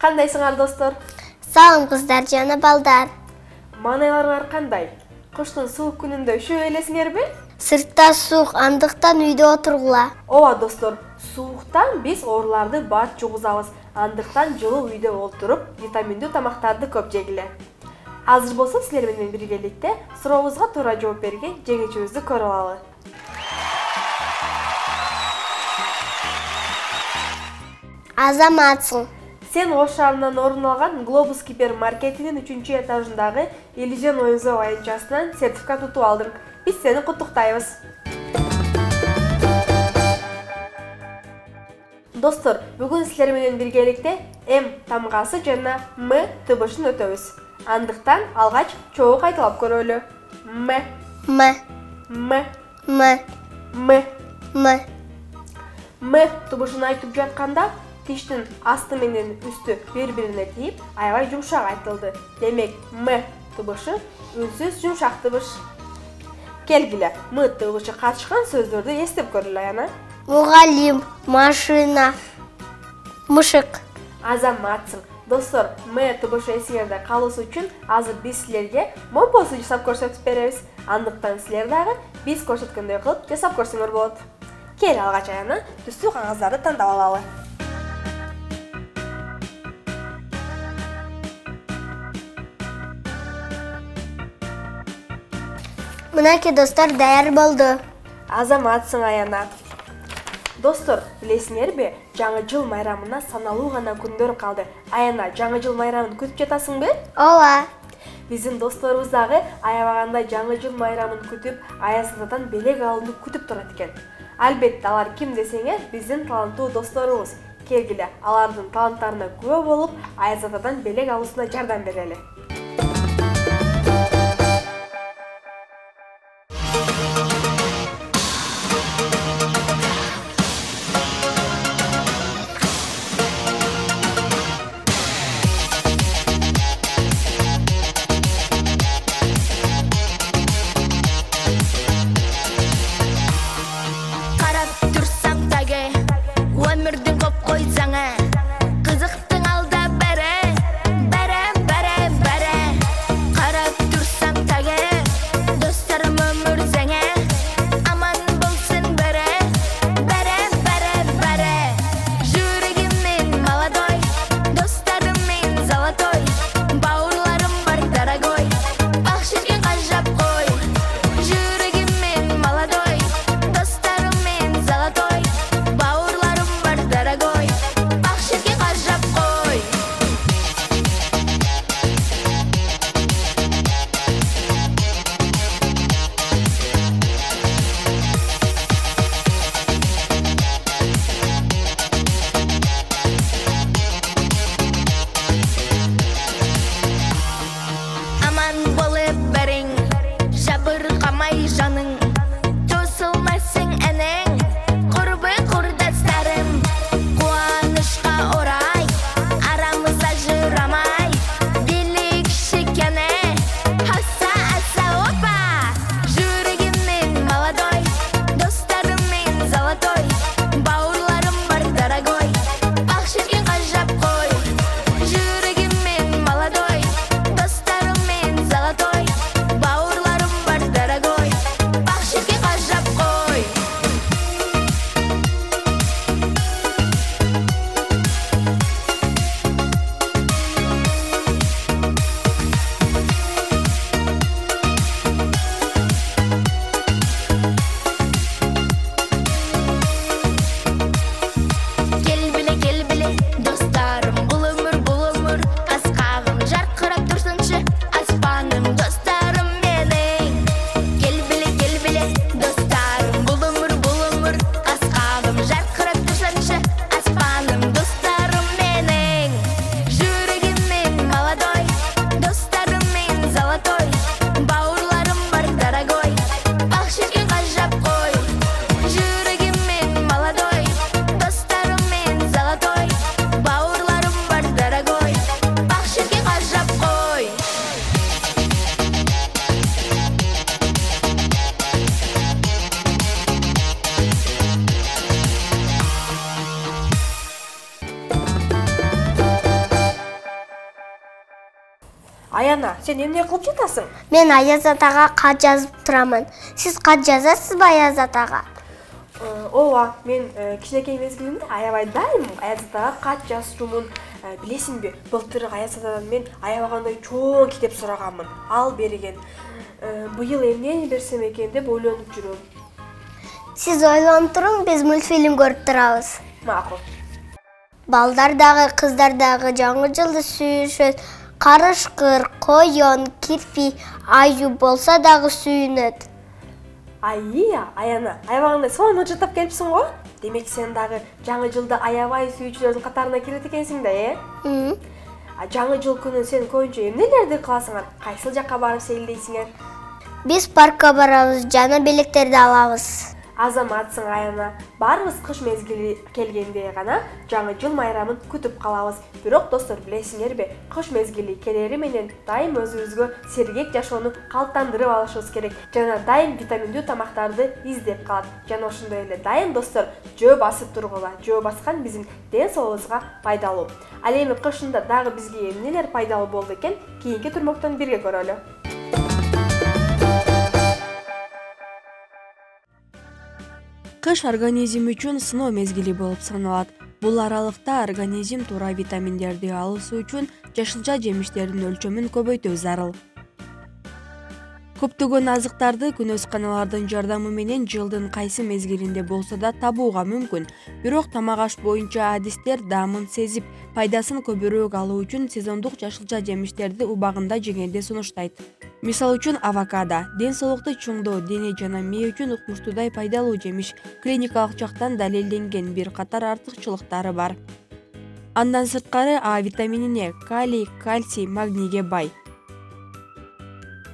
Кандайсыңар достор? Салым кыздар жана балдар. Маналарыңар кандай? Кыштын суук күнүндө üşөп элесиңерби? Сыртта суук, андыктан үйдө отургула. Ооба достор, сууктан биз ооруларды бат жугузабыз. Андыктан жылуу үйдө олтуруп, витаминдүү тамактарды көп жегиле. Азыр болсо силер менен биргеликте сурообузга туура жооп берген жеңүүчүбүздү көрүп алалы. Азаматсың. Сен Ош шаарынан орун алган Глобус гипермаркетинин 3-чү этажындагы Элижен оюн-зоо аянтчасынан сертификат утуп алдың. Биз сени куттуктайбыз. Достор, бүгүн силер менен биргеликте М тамгасы жана М тыбышын өтөбүз. Андыктан алгач чогуу кайталап көрөлү. М М М М М М М тыбышын айтып жатканда тиштин асты менен үстү бири-бирине тийип, аябай жумшак айтылды. Демек, М тыбышы үнсүз жумшак тыбыш. Келгиле, М тыбышы катышкан сөздөрдү эстеп көрөлү аяна. Мугалим, машина, мышык. Азаматсың. Достор, М тыбышы эсиңерде калуусу үчүн азыр биз силерге мопосу жасап көрсөтүп беребиз. Андыктан силер дагы биз көрсөткөндөй кылып жасап көрсөңөр болот. Кел алгач аяна түстүү кагаздарды тандап алалы. Мынакей достор даяр болду. Азаматсың аяна. Достор, билесиңерби, жаңы жыл майрамына саналуу гана күндөр калды. Аяна, жаңы жыл майрамын күтүп жатасыңбы? Ооба. Биздин досторубуз дагы аябагандай жаңы жыл майрамын күтүп, Аяз-атадан белек алууну күтүп турат экен. Албетте алар ким десеңер, биздин таланттуу досторубуз. Келгиле, алардын таланттарына күбө болуп, Аяз-атадан белек алуусуна жардам берели. Кызыктың алда берем, берем, берем, берем. Аяна, сен эмне кылып жатасың? Мен Аяз атага кат жазып турамын. Сиз кат жазасызбы Аяз атага? Ооба, мен кичинекей мезгилимде аябай дайым Аяз атага кат жазчумун. Билесиңби, былтыр Аяз атадан мен аябагандай чоң китеп сураганмын. Ал берген. Быйыл эмнени берсем экен деп ойлонуп жүрөм. Сиз ойлонуп туруң, биз мультфильм көрүп турабыз. Макул. Балдар дагы, кыздар дагы жаңы жылды сүйүшөт. Карышкыр, коён, кирпи, аю болса дагы сүйүнөт. Аяна, аябагандай сонун жыттап келипсиң го? Демек сен дагы жаңы жылда аябай сүйүүчүлөрдүн катарына кирет экенсиң да, Жаңы жыл күнү сен көбүнчө эмнелерди кыласыңар? Кайсыл жакка барып сейилдейсиңер? Биз паркка барабыз, жана белектерди алабыз. Азаматсың Аяна. Барыбыз кыш мезгили келгенде гана жаңы жыл майрамын күтүп калабыз. Бирок достор, билесиңерби, кыш мезгили келери менен дайым өзүбүзгө сергек жашоону калыптандырып алышыбыз керек. Жана дайым витаминдүү тамактарды издеп калат. Жана ошондой эле дайым достор, жөө басып тургула. Жөө баскан биздин ден соолугубузга пайдалуу. Ал эми кышында дагы бизге эмнелер пайдалуу болду экен? Кийинки турмоктон бирге көрөлү. Кыш организм үчүн сыноо мезгили болуп саналат. Бул аралыкта организм туура витаминдерди алуусу үчүн жашылча жемиштердин өлчөмүн көбөйтүү зарыл. Көптөгөн азыктарды күнөсканалардын жардамы менен жылдын кайсы мезгилинде болсо да табууга мүмкүн. Бирок тамак аш боюнча адистер даамын сезип, пайдасын көбүрөөк алуу үчүн сезондук жашылча жемиштерди убагында жегенди сунуштайт. Мисалы үчүн авокадо ден соолукту чоңдоо, дене жана мээ үчүн укмуштуудай пайдалуу жемиш. Клиникалык жактан далилденген бир катар артыкчылыктары бар. Андан сырткары А витаминине, калий, кальций, магнийге бай.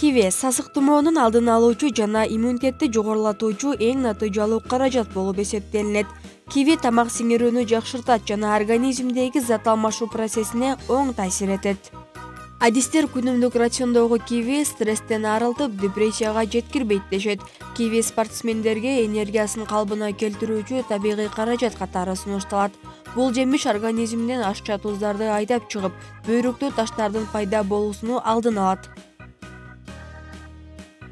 Киви сасык тумоонун алдын алуучу жана иммунитетти жогорулатуучу эң натыйжалуу каражат болуп эсептелинет. Киви тамак сиңирүүнү жакшыртат жана организмдеги зат алмашуу процессине оң таасир этет. Адистер күнүмдүк рациондогу киви стресстен арылтып, депрессияга жеткирбейт дешет. Киви спортсмендерге энергиясын калыбына келтирүүчү табигый каражат катары сунушталат. Бул жемиш организмден ашча туздарды айдап чыгып, бөйрөктө таштардын пайда болуусуну алдын алат.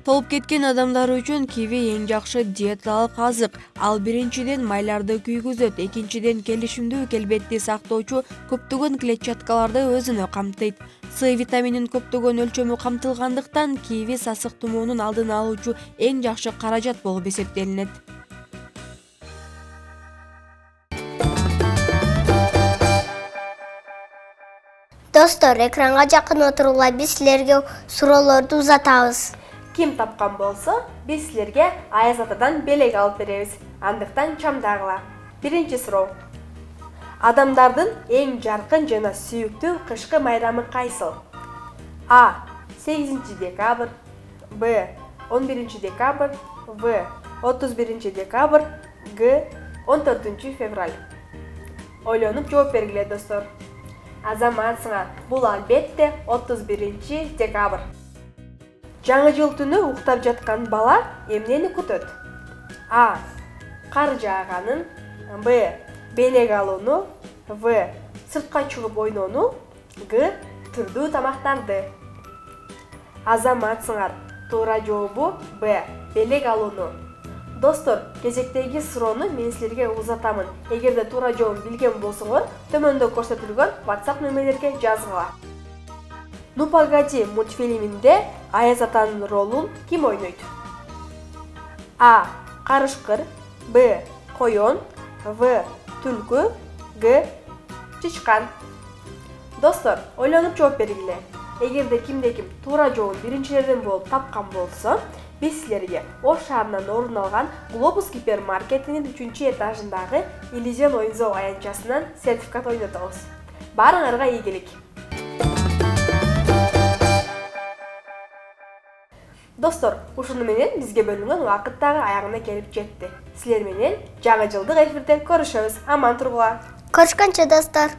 Толуп кеткен адамдар үчүн киви эң жакшы диеталык азык. Ал биринчиден майларды күйгүзөт, экинчиден келишимдүү келбетти сактоочу көптөгөн клетчаткаларды өзүнө камтыйт. С витаминин көптөгөн өлчөмү камтылгандыктан киви сасык тумоонун алдын алуучу эң жакшы каражат болуп эсептелинет. Достор, экранга жакын отурула, биз силерге суроолорду узатабыз. Ким тапкан болсо, биз силерге Аяз атадан белек алып беребиз. Андыктан чамдагыла. Биринчи суроо. Адамдардын эң жаркын жана сүйүктүү кышкы майрамы кайсыл? А. 8 декабрь, Б. 11 декабрь, В. 31 декабрь, Г. 14 февраль. Ойлонуп жооп бергиле, достор. Азаматсыңар, бул албетте 31 декабрь. Жаңы жыл түнү уктап жаткан бала эмнени күтөт? А. Кар жааганын, Б. Белек алууну, В. Сыртка чыгып ойноону, Г. Түрдүү тамактарды. Азаматсыңар, туура жообу Б. Белек алууну. Достор, кезектеги суроону мен силерге узатамын. Эгерде туура жообун билген болсоңор, төмөндө көрсөтүлгөн WhatsApp нөмерлерге жазгыла. Ну погоди мультфильминде Аяз атанын ролун ким ойнойт? А. Карышкыр, Б. Коён, В. Түлкү, Г. Чычкан. Достор, ойлонуп жооп бергиле. Эгерде кимде-ким туура жообун биринчилерден болуп тапкан болсо, биз силерге Ош шаарынан орун алган Глобус гипермаркетинин 3-этажындагы Иллюзион оюн-зоо аянтчасынан сертификат ойнотобуз. Баарыңарга ийгилик. Достор, ушуну менен бизге бөлүнгөн убакыт дагы аягына келип жетти. Силер менен жаңы жылдык эфирде көрүшөбүз. Аман тургула. Көрүшкөнчө, достор.